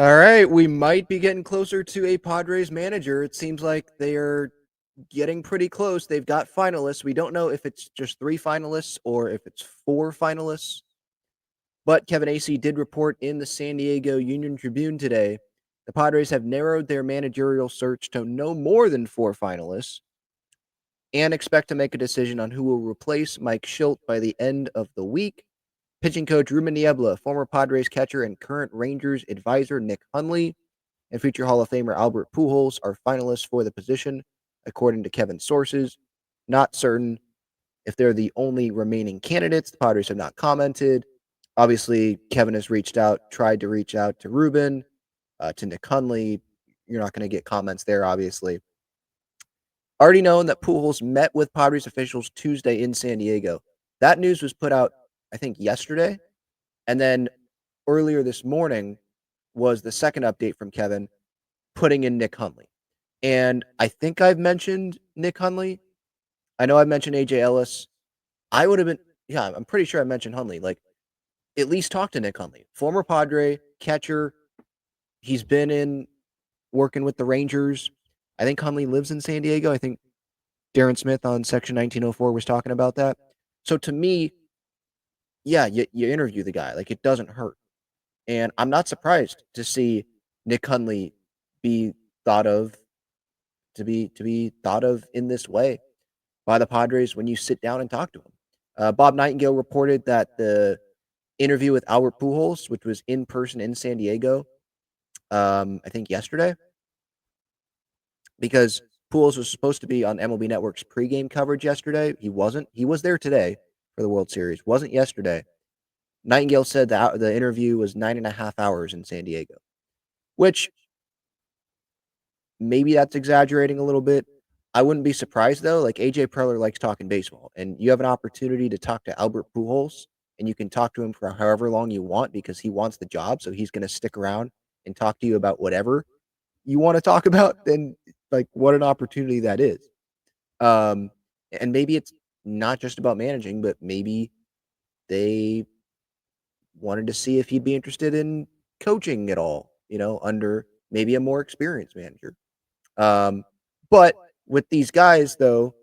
All right, we might be getting closer to a Padres manager. It seems like they are getting pretty close. They've got finalists. We don't know if it's just 3 finalists or if it's 4 finalists. But Kevin Acee did report in the San Diego Union Tribune today the Padres have narrowed their managerial search to no more than 4 finalists and expect to make a decision on who will replace Mike Schilt by the end of the week. Pitching coach Ruben Niebla, former Padres catcher and current Rangers advisor Nick Hundley, and future Hall of Famer Albert Pujols are finalists for the position, according to Kevin's sources. Not certain if they're the only remaining candidates. The Padres have not commented. Obviously, Kevin has tried to reach out to Ruben, to Nick Hundley. You're not going to get comments there, obviously. Already known that Pujols met with Padres officials Tuesday in San Diego. That news was put out, I think, yesterday. And then earlier this morning was the second update from Kevin putting in Nick Hundley. And I think I've mentioned Nick Hundley. I know I've mentioned AJ Ellis. I'm pretty sure I mentioned Hundley. Like, at least talk to Nick Hundley, former Padre catcher. He's been in working with the Rangers. I think Hundley lives in San Diego. I think Darren Smith on Section 1904 was talking about that. So to me, yeah, you interview the guy. Like, it doesn't hurt. And I'm not surprised to see Nick Hundley be thought of to be thought of in this way by the Padres when you sit down and talk to him. Bob Nightingale reported that the interview with Albert Pujols, which was in person in San Diego, I think yesterday, because Pujols was supposed to be on MLB Network's pregame coverage yesterday. He wasn't. He was there today for the World Series. Wasn't yesterday. Nightingale said that the interview was 9.5 hours in San Diego, which maybe that's exaggerating a little bit. I wouldn't be surprised though. Like, AJ Preller likes talking baseball, and you have an opportunity to talk to Albert Pujols, and you can talk to him for however long you want because he wants the job, so he's going to stick around and talk to you about whatever you want to talk about. Then, like, what an opportunity that is. Um, and maybe it's not just about managing, but maybe they wanted to see if he'd be interested in coaching at all, under maybe a more experienced manager. But with these guys, though,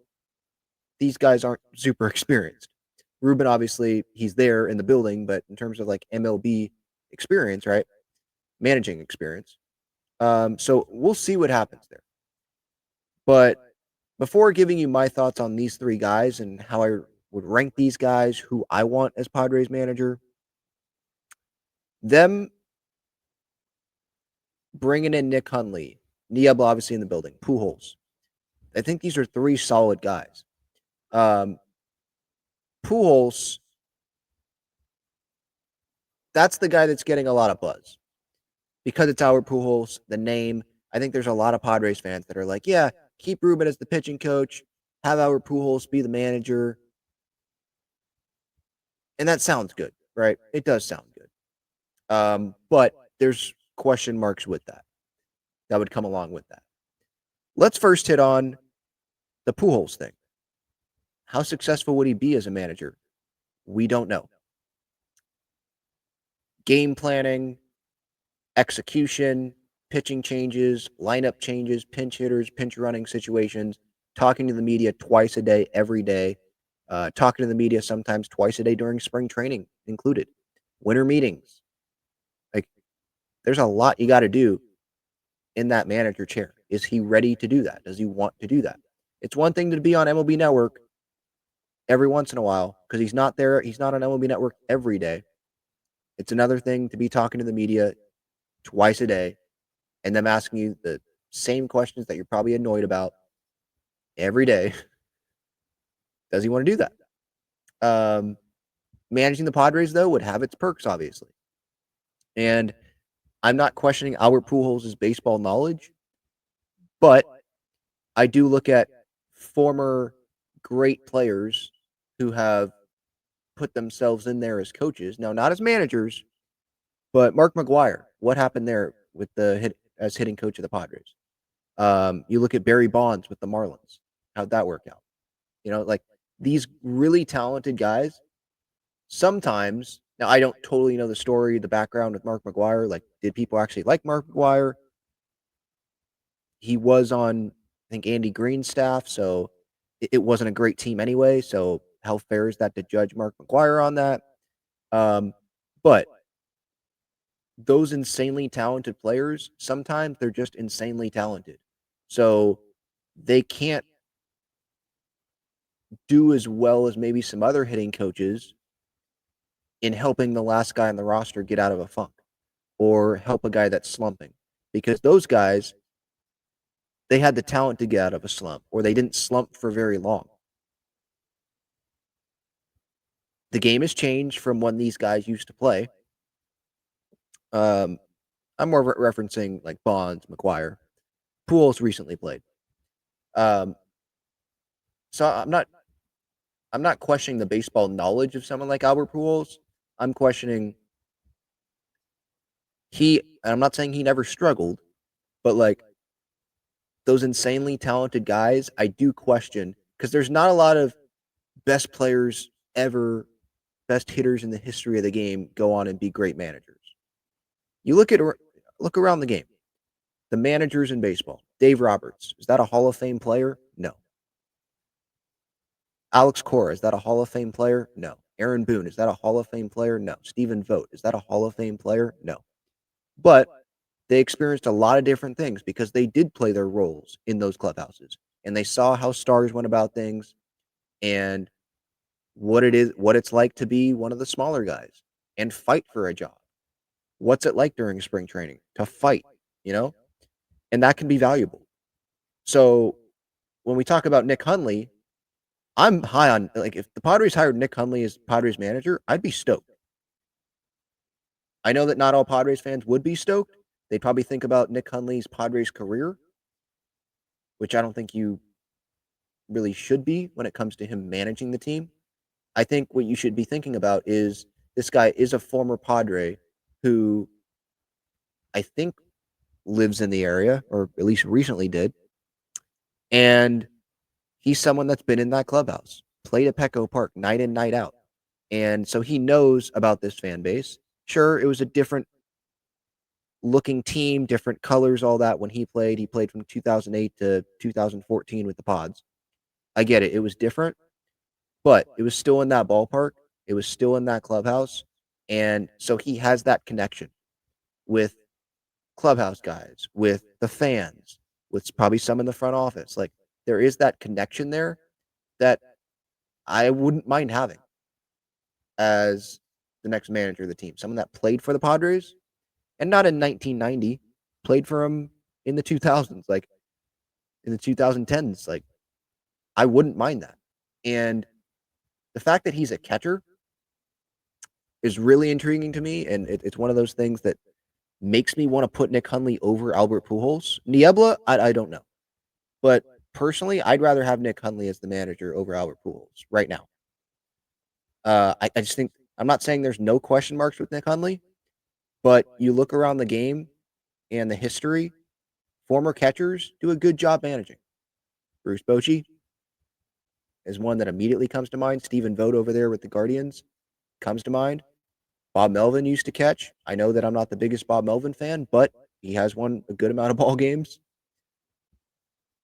these guys aren't super experienced. Ruben, obviously, he's there in the building, but in terms of like MLB experience, right? Managing experience. So we'll see what happens there. But before giving you my thoughts on these 3 guys and how I would rank these guys, who I want as Padres manager, them bringing in Nick Hundley, Niebla obviously in the building, Pujols. I think these are 3 solid guys. Pujols, that's the guy that's getting a lot of buzz because it's Albert Pujols, the name. I think there's a lot of Padres fans that are like, yeah, keep Ruben as the pitching coach, have Albert Pujols be the manager. And that sounds good, right? It does sound good. But there's question marks with that would come along with that. Let's first hit on the Pujols thing. How successful would he be as a manager? We don't know. Game planning, execution, pitching changes, lineup changes, pinch hitters, pinch running situations, talking to the media twice a day, every day, talking to the media sometimes twice a day during spring training included, winter meetings. Like, there's a lot you got to do in that manager chair. Is he ready to do that? Does he want to do that? It's one thing to be on MLB Network every once in a while because he's not there. He's not on MLB Network every day. It's another thing to be talking to the media twice a day and them asking you the same questions that you're probably annoyed about every day. Does he want to do that? Managing the Padres, though, would have its perks, obviously. And I'm not questioning Albert Pujols' baseball knowledge, but I do look at former great players who have put themselves in there as coaches. Now, not as managers, but Mark McGwire. What happened there with as hitting coach of the Padres? You look at Barry Bonds with the Marlins. How'd that work out? Like, these really talented guys, sometimes, now I don't totally know the story, the background with Mark McGwire. Like, did people actually like Mark McGwire? He was on, I think, Andy Green's staff, so it wasn't a great team anyway. So how fair is that to judge Mark McGwire on that? But those insanely talented players, sometimes they're just insanely talented. So they can't do as well as maybe some other hitting coaches in helping the last guy on the roster get out of a funk or help a guy that's slumping. Because those guys, they had the talent to get out of a slump, or they didn't slump for very long. The game has changed from when these guys used to play. I'm more referencing like Bonds, McGwire. Pujols recently played. So I'm not questioning the baseball knowledge of someone like Albert Pujols. I'm questioning and I'm not saying he never struggled, but like those insanely talented guys, I do question because there's not a lot of best players ever, best hitters in the history of the game go on and be great managers. You look around the game. The managers in baseball. Dave Roberts, is that a Hall of Fame player? No. Alex Cora, is that a Hall of Fame player? No. Aaron Boone, is that a Hall of Fame player? No. Stephen Vogt, is that a Hall of Fame player? No. But they experienced a lot of different things because they did play their roles in those clubhouses and they saw how stars went about things and what it's like to be one of the smaller guys and fight for a job. What's it like during spring training to fight, you know? And that can be valuable. So when we talk about Nick Hundley, I'm high on, like, if the Padres hired Nick Hundley as Padres manager, I'd be stoked. I know that not all Padres fans would be stoked. They'd probably think about Nick Hundley's Padres career, which I don't think you really should be when it comes to him managing the team. I think what you should be thinking about is this guy is a former Padre who I think lives in the area, or at least recently did. And he's someone that's been in that clubhouse, played at Petco Park night in, night out. And so he knows about this fan base. Sure, it was a different looking team, different colors, all that when he played. He played from 2008 to 2014 with the Pods. I get it. It was different, but it was still in that ballpark. It was still in that clubhouse. And so he has that connection with clubhouse guys, with the fans, with probably some in the front office. Like there is that connection there that I wouldn't mind having as the next manager of the team. Someone that played for the Padres and not in 1990, played for him in the 2000s, like in the 2010s. Like I wouldn't mind that. And the fact that he's a catcher is really intriguing to me. And it's one of those things that makes me want to put Nick Hundley over Albert Pujols. Niebla, I don't know. But personally, I'd rather have Nick Hundley as the manager over Albert Pujols right now. I just think, I'm not saying there's no question marks with Nick Hundley, but you look around the game and the history, former catchers do a good job managing. Bruce Bochy is one that immediately comes to mind. Stephen Vogt over there with the Guardians comes to mind. Bob Melvin used to catch. I know that I'm not the biggest Bob Melvin fan, but he has won a good amount of ball games.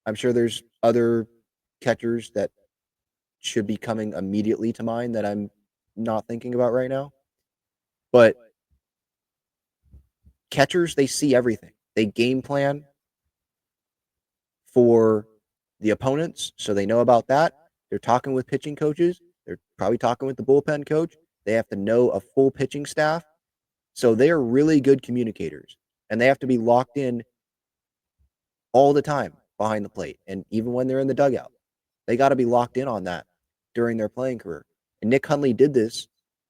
I'm sure there's other catchers that should be coming immediately to mind that I'm not thinking about right now. But catchers, they see everything. They game plan for the opponents, so they know about that. They're talking with pitching coaches. They're probably talking with the bullpen coach. They have to know a full pitching staff. So they are really good communicators, and they have to be locked in all the time behind the plate. And even when they're in the dugout, they got to be locked in on that during their playing career. And Nick Hundley did this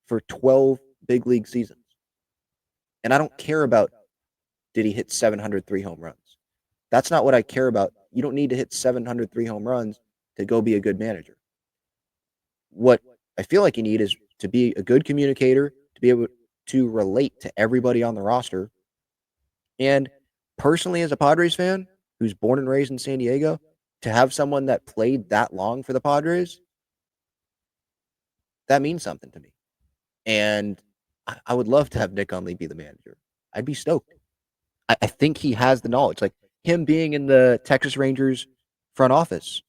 for 12 big league seasons. And I don't care about did he hit 703 home runs. That's not what I care about. You don't need to hit 703 home runs to go be a good manager. What I feel like you need is to be a good communicator, to be able to relate to everybody on the roster. And personally, as a Padres fan who's born and raised in San Diego, to have someone that played that long for the Padres, that means something to me. And I would love to have Nick Hundley be the manager. I'd be stoked. I think he has the knowledge. Like him being in the Texas Rangers front office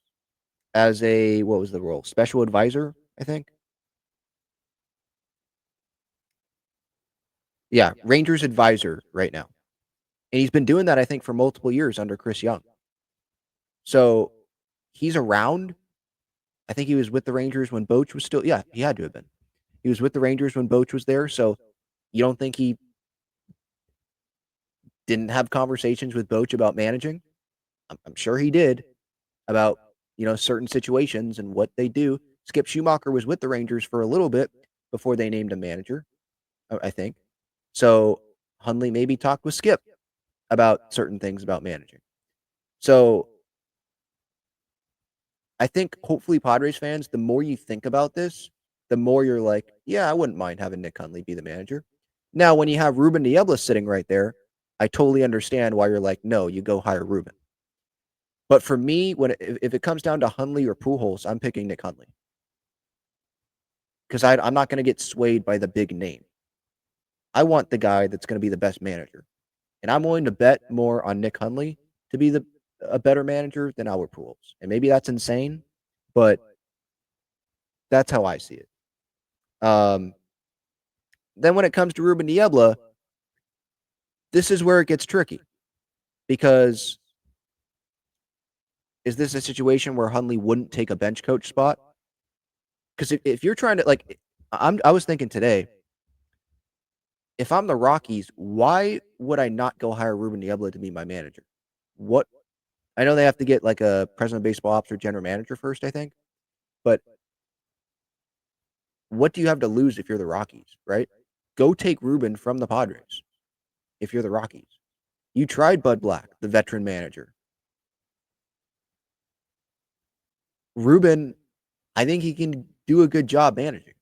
as a what was the role? Special advisor, I think. Yeah, Rangers advisor right now. And he's been doing that, I think, for multiple years under Chris Young. So he's around. I think he was with the Rangers when Boch was still, yeah, he had to have been. He was with the Rangers when Boch was there. So you don't think he didn't have conversations with Boch about managing? I'm sure he did about, certain situations and what they do. Skip Schumacher was with the Rangers for a little bit before they named a manager, I think. So Hundley maybe talked with Skip about certain things about managing. So I think hopefully Padres fans, the more you think about this, the more you're like, yeah, I wouldn't mind having Nick Hundley be the manager. Now, when you have Ruben Niebla sitting right there, I totally understand why you're like, no, you go hire Ruben. But for me, if it comes down to Hundley or Pujols, I'm picking Nick Hundley because I'm not going to get swayed by the big name. I want the guy that's going to be the best manager, and I'm willing to bet more on Nick Hundley to be a better manager than Albert Pujols. And maybe that's insane, but that's how I see it. Um, then when it comes to Ruben Niebla, this is where it gets tricky because is this a situation where Hundley wouldn't take a bench coach spot? Because if you're trying to like, I was thinking today, if I'm the Rockies, why would I not go hire Ruben Niebla to be my manager? What I know they have to get like a president of baseball ops or general manager first, I think. But what do you have to lose if you're the Rockies, right? Go take Ruben from the Padres if you're the Rockies. You tried Bud Black, the veteran manager. Ruben, I think he can do a good job managing.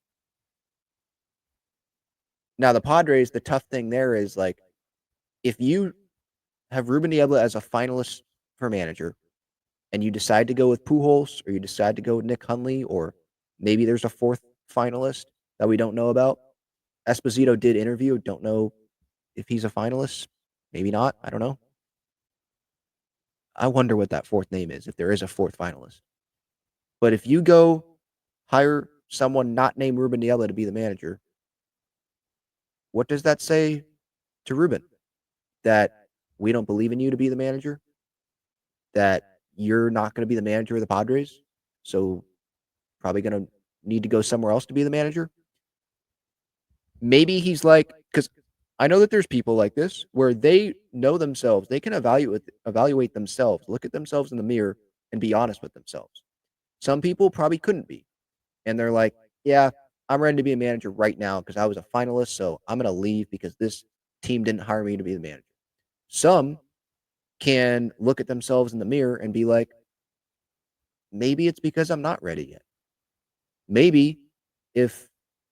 Now, the Padres, the tough thing there is like, if you have Ruben Niebla as a finalist for manager and you decide to go with Pujols or you decide to go with Nick Hundley or maybe there's a fourth finalist that we don't know about. Esposito did interview. Don't know if he's a finalist. Maybe not. I don't know. I wonder what that fourth name is if there is a fourth finalist. But if you go hire someone not named Ruben Niebla to be the manager, what does that say to Ruben? That we don't believe in you to be the manager? That you're not going to be the manager of the Padres? So probably going to need to go somewhere else to be the manager? Maybe he's like, because I know that there's people like this where they know themselves. They can evaluate themselves, look at themselves in the mirror, and be honest with themselves. Some people probably couldn't be. And they're like, yeah, I'm ready to be a manager right now because I was a finalist. So I'm going to leave because this team didn't hire me to be the manager. Some can look at themselves in the mirror and be like, maybe it's because I'm not ready yet. Maybe if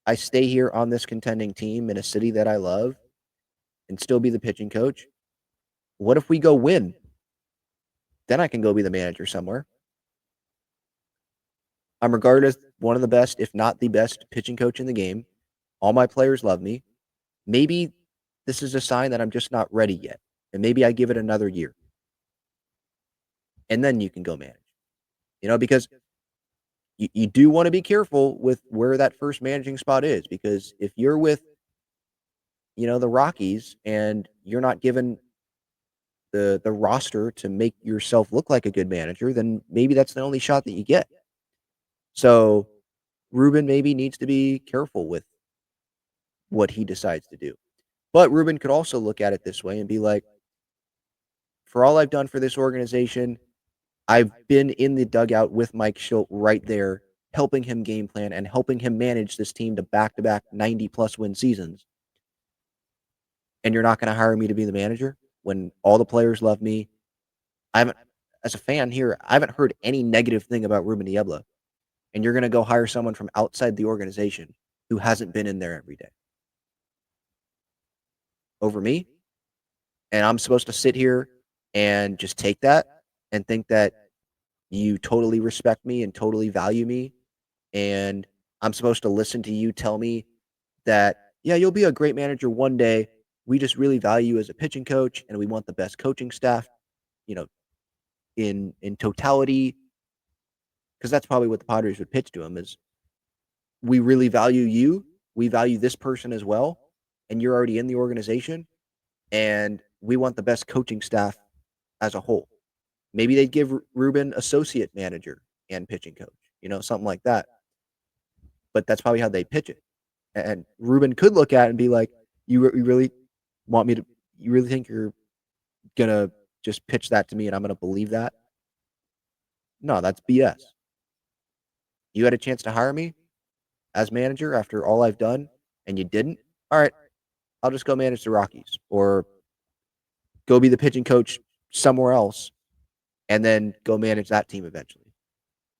I stay here on this contending team in a city that I love and still be the pitching coach, what if we go win? Then I can go be the manager somewhere. I'm regarded as one of the best, if not the best, pitching coach in the game. All my players love me. Maybe this is a sign that I'm just not ready yet. And maybe I give it another year. And then you can go manage. Because you do want to be careful with where that first managing spot is. Because if you're with, the Rockies and you're not given the roster to make yourself look like a good manager, then maybe that's the only shot that you get. So Ruben maybe needs to be careful with what he decides to do. But Ruben could also look at it this way and be like, for all I've done for this organization, I've been in the dugout with Mike Schilt right there, helping him game plan and helping him manage this team to back-to-back 90-plus win seasons. And you're not going to hire me to be the manager when all the players love me. As a fan here, I haven't heard any negative thing about Ruben Niebla. And you're going to go hire someone from outside the organization who hasn't been in there every day over me. And I'm supposed to sit here and just take that and think that you totally respect me and totally value me. And I'm supposed to listen to you tell me that, yeah, you'll be a great manager one day, we just really value you as a pitching coach, and we want the best coaching staff, you know, in totality, because that's probably what the Padres would pitch to him is, we really value you, we value this person as well, and you're already in the organization, and we want the best coaching staff as a whole. Maybe they'd give Ruben associate manager and pitching coach, something like that. But that's probably how they pitch it. And Ruben could look at it and be like, you really want me to, you really think you're going to just pitch that to me and I'm going to believe that? No, that's BS. You had a chance to hire me as manager after all I've done and you didn't. All right, I'll just go manage the Rockies or go be the pitching coach somewhere else and then go manage that team eventually.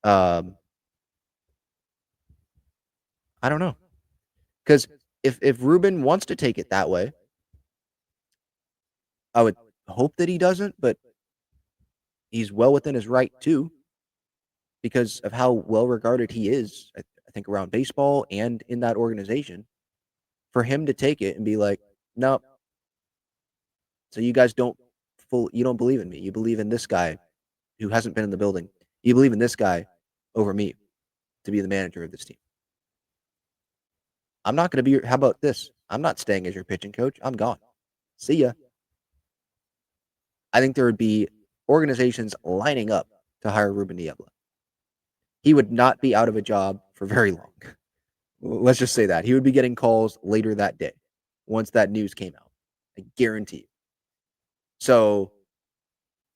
I don't know. Because if Ruben wants to take it that way, I would hope that he doesn't, but he's well within his right too, because of how well regarded he is, I think, around baseball and in that organization. For him to take it and be like, no, so you guys you don't believe in me. You believe in this guy who hasn't been in the building. You believe in this guy over me to be the manager of this team. I'm not going to be how about this? I'm not staying as your pitching coach. I'm gone. See ya. I think there would be organizations lining up to hire Ruben Niebla. He would not be out of a job for very long. Let's just say that. He would be getting calls later that day once that news came out. I guarantee you. So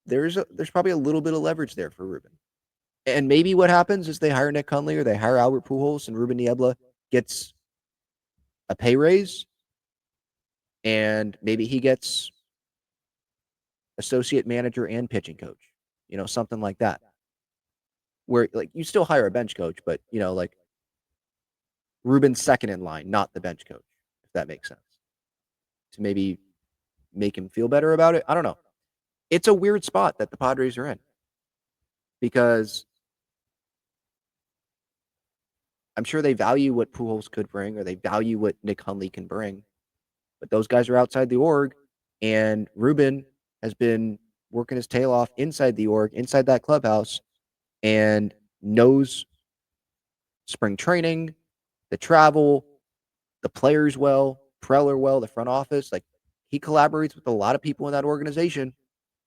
there's probably a little bit of leverage there for Ruben. And maybe what happens is they hire Nick Hundley or they hire Albert Pujols and Ruben Niebla gets a pay raise and maybe he gets associate manager and pitching coach, something like that. Where like you still hire a bench coach, but like Ruben's second in line, not the bench coach, if that makes sense. To maybe make him feel better about it. I don't know. It's a weird spot that the Padres are in because I'm sure they value what Pujols could bring or they value what Nick Hundley can bring, but those guys are outside the org, and Ruben has been working his tail off inside the org, inside that clubhouse, and knows spring training, the travel, the players well, Preller well, the front office. Like, he collaborates with a lot of people in that organization.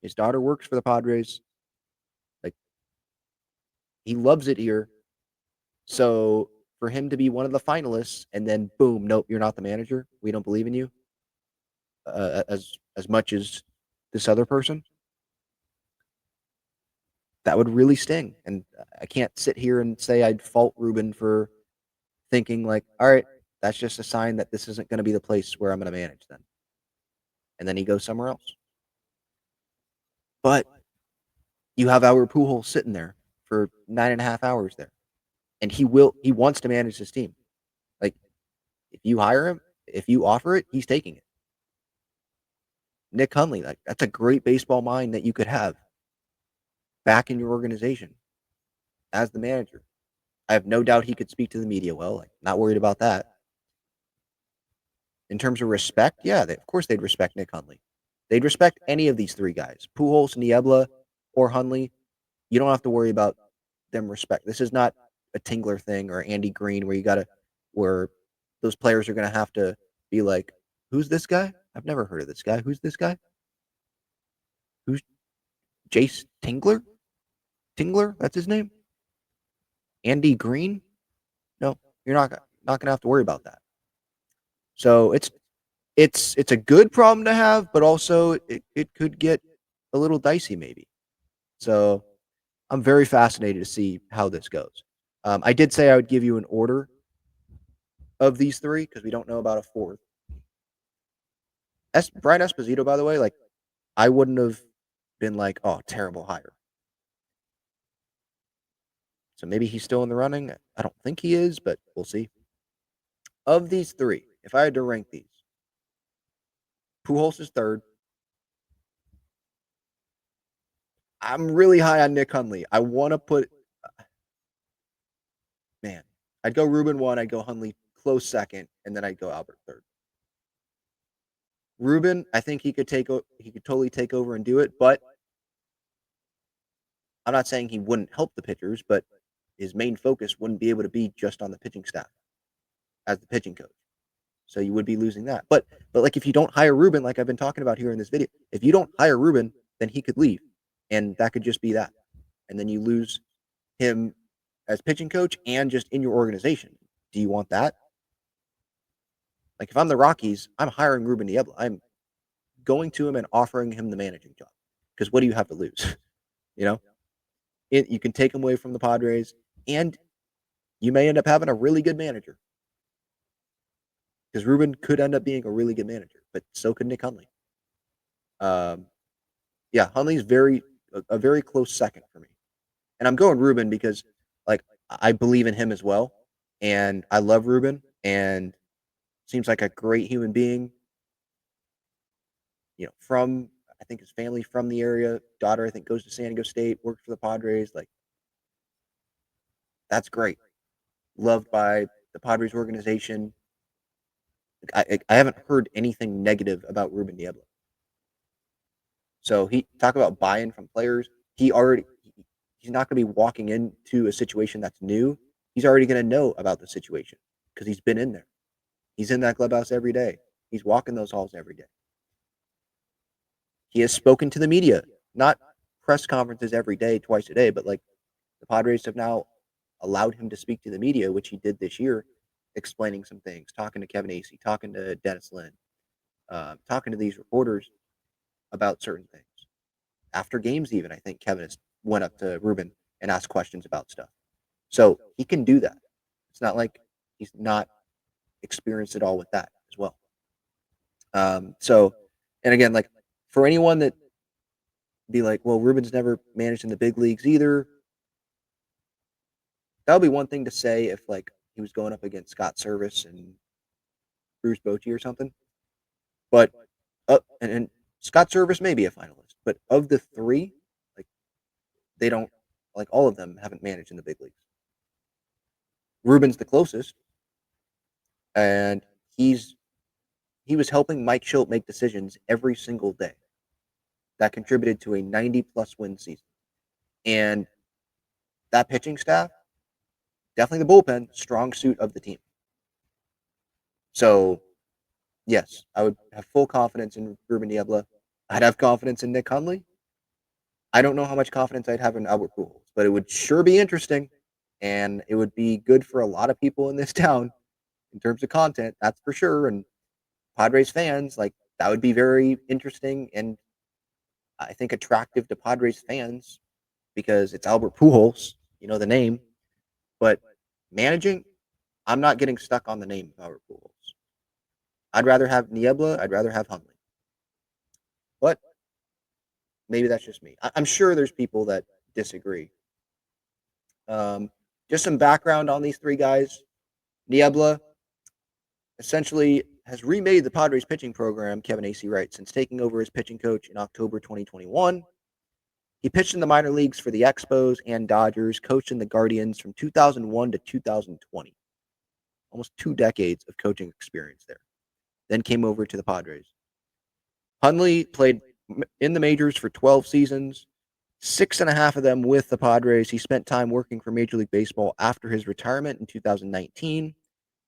His daughter works for the Padres. Like, he loves it here. So for him to be one of the finalists and then boom, nope, you're not the manager. We don't believe in you as much as this other person. That would really sting. And I can't sit here and say I'd fault Ruben for thinking like, all right, that's just a sign that this isn't going to be the place where I'm going to manage then. And then he goes somewhere else. But you have Albert Pujols sitting there for 9.5 hours there. And he wants to manage this team. Like, if you hire him, if you offer it, he's taking it. Nick Hundley, like, that's a great baseball mind that you could have back in your organization as the manager. I have no doubt he could speak to the media well. Like, not worried about that. In terms of respect, yeah, of course they'd respect Nick Hundley. They'd respect any of these three guys, Pujols, Niebla, or Hundley. You don't have to worry about them respect. This is not a Tingler thing or Andy Green where those players are going to have to be like, who's this guy? I've never heard of this guy. Who's this guy? Who's Jace Tingler? Tingler? That's his name? Andy Green? No, you're not going to have to worry about that. So it's a good problem to have, but also it could get a little dicey maybe. So I'm very fascinated to see how this goes. I did say I would give you an order of these three because we don't know about a fourth. Brian Esposito, by the way, like, I wouldn't have been like, oh, terrible hire. So maybe he's still in the running. I don't think he is, but we'll see. Of these three, if I had to rank these, Pujols is third. I'm really high on Nick Hundley. I want to put, man, I'd go Ruben one, I'd go Hundley close second, and then I'd go Albert third. Ruben, I think he could totally take over and do it, but I'm not saying he wouldn't help the pitchers, but his main focus wouldn't be able to be just on the pitching staff as the pitching coach. So you would be losing that. But like if you don't hire Ruben, like I've been talking about here in this video, if you don't hire Ruben, then he could leave. And that could just be that. And then you lose him as pitching coach and just in your organization. Do you want that? Like if I'm the Rockies, I'm hiring Ruben Niebla. I'm going to him and offering him the managing job. Because what do you have to lose? you know, you can take him away from the Padres, and you may end up having a really good manager. Because Ruben could end up being a really good manager, but so could Nick Hundley. Yeah, Hundley's a very close second for me, and I'm going Ruben because like I believe in him as well, and I love Ruben, and seems like a great human being. From I think his family from the area. Daughter I think goes to San Diego State, works for the Padres. Like that's great. Loved by the Padres organization. I haven't heard anything negative about Ruben Niebla. So he talk about buy-in from players. He's not going to be walking into a situation that's new. He's already going to know about the situation because he's been in there. He's in that clubhouse every day. He's walking those halls every day. He has spoken to the media, not press conferences every day, twice a day, but like the Padres have now allowed him to speak to the media, which he did this year, explaining some things, talking to Kevin Acee, talking to Dennis Lin, talking to these reporters about certain things. After games, even, I think Kevin has went up to Ruben and asked questions about stuff. So he can do that. It's not like he's not experienced it all with that as well. And again, like for anyone that be like, well, Ruben's never managed in the big leagues either. That would be one thing to say if like he was going up against Scott Service and Bruce Bochy or something. But and Scott Service may be a finalist, but of the three, like they don't like all of them haven't managed in the big leagues. Ruben's the closest, and he was helping Mike Shildt make decisions every single day. That contributed to a 90-plus win season. And that pitching staff, definitely the bullpen, strong suit of the team. So, yes, I would have full confidence in Ruben Niebla. I'd have confidence in Nick Hundley. I don't know how much confidence I'd have in Albert Pujols, but it would sure be interesting, and it would be good for a lot of people in this town in terms of content, that's for sure. And Padres fans, like that would be very interesting and I think attractive to Padres fans because it's Albert Pujols, the name. But managing, I'm not getting stuck on the name of Albert Pujols. I'd rather have Niebla. I'd rather have Hundley. But maybe that's just me. I'm sure there's people that disagree. Just some background on these three guys. Niebla essentially has remade the Padres pitching program, Kevin Acee writes, since taking over as pitching coach in October 2021. He pitched in the minor leagues for the Expos and Dodgers, coached in the Guardians from 2001 to 2020. Almost 2 decades of coaching experience there. Then came over to the Padres. Hundley played in the majors for 12 seasons, 6.5 of them with the Padres. He spent time working for Major League Baseball after his retirement in 2019,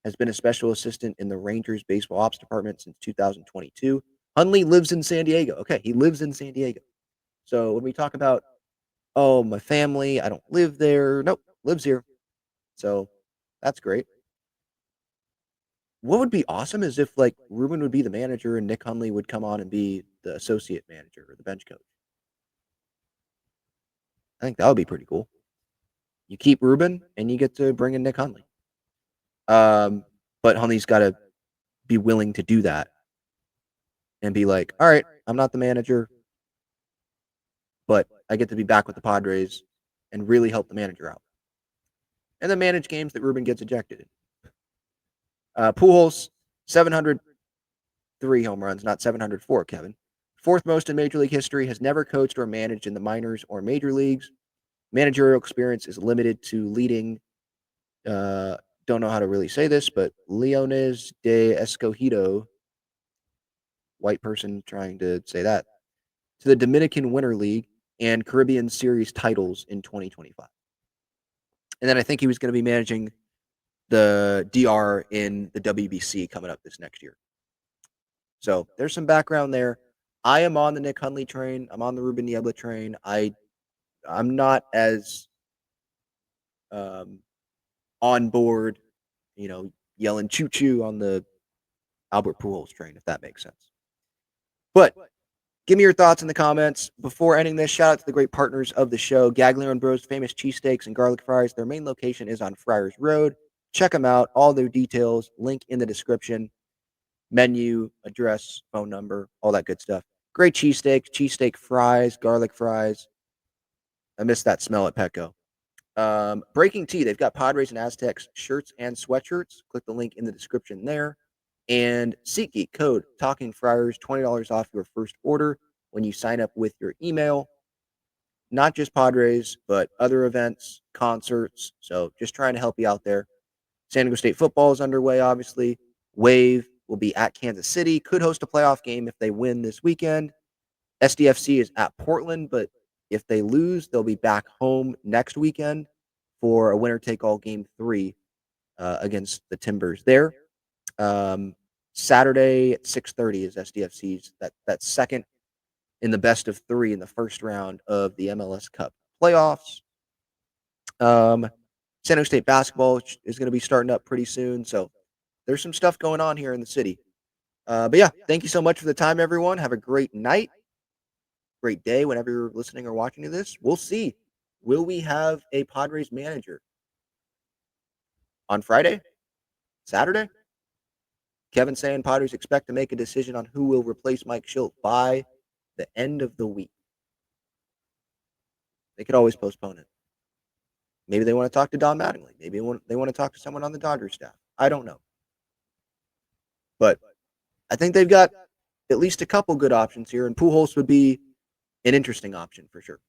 has been a special assistant in the Rangers baseball ops department since 2022. Hundley lives in San Diego. Okay, he lives in San Diego. So when we talk about, oh, my family, I don't live there. Nope, lives here. So that's great. What would be awesome is if like Ruben would be the manager and Nick Hundley would come on and be the associate manager or the bench coach. I think that would be pretty cool. You keep Ruben and you get to bring in Nick Hundley. But Hundley's got to be willing to do that and be like, all right, I'm not the manager, but I get to be back with the Padres and really help the manager out. And then manage games that Ruben gets ejected in. Pujols, 703 home runs, not 704, Kevin. Fourth most in Major League history, has never coached or managed in the minors or major leagues. Managerial experience is limited to leading, don't know how to really say this, but Leones de Escogido white person trying to say that, to the Dominican Winter League and Caribbean Series titles in 2025. And then I think he was going to be managing the DR in the WBC coming up this next year. So there's some background there. I am on the Nick Hundley train. I'm on the Ruben Niebla train. I'm not as on board, yelling choo choo on the Albert Pujols train, if that makes sense. But give me your thoughts in the comments. Before ending this, shout out to the great partners of the show, Gaglione and Bros, famous cheesesteaks and garlic fries. Their main location is on Friars Road. Check them out. All their details, link in the description. Menu, address, phone number, all that good stuff. Great cheesesteak fries, garlic fries. I miss that smell at Petco. Breaking Tea, they've got Padres and Aztecs shirts and sweatshirts. Click the link in the description there. And SeatGeek code Talking Friars, $20 off your first order when you sign up with your email. Not just Padres, but other events, concerts. So just trying to help you out there. San Diego State football is underway, obviously. Wave will be at Kansas City. Could host a playoff game if they win this weekend. SDFC is at Portland, but if they lose, they'll be back home next weekend for a winner-take-all game 3 against the Timbers there. Saturday at 6:30 is SDFC's that second in the best of 3 in the first round of the MLS Cup playoffs. San Diego State basketball is going to be starting up pretty soon, so there's some stuff going on here in the city. But yeah, thank you so much for the time, everyone. Have a great night, great day whenever you're listening or watching to this. We'll see. Will we have a Padres manager on Friday? Saturday? Kevin saying Padres expect to make a decision on who will replace Mike Schilt by the end of the week. They could always postpone it. Maybe they want to talk to Don Mattingly. Maybe they want to talk to someone on the Dodgers staff. I don't know. But I think they've got at least a couple good options here, and Pujols would be an interesting option for sure.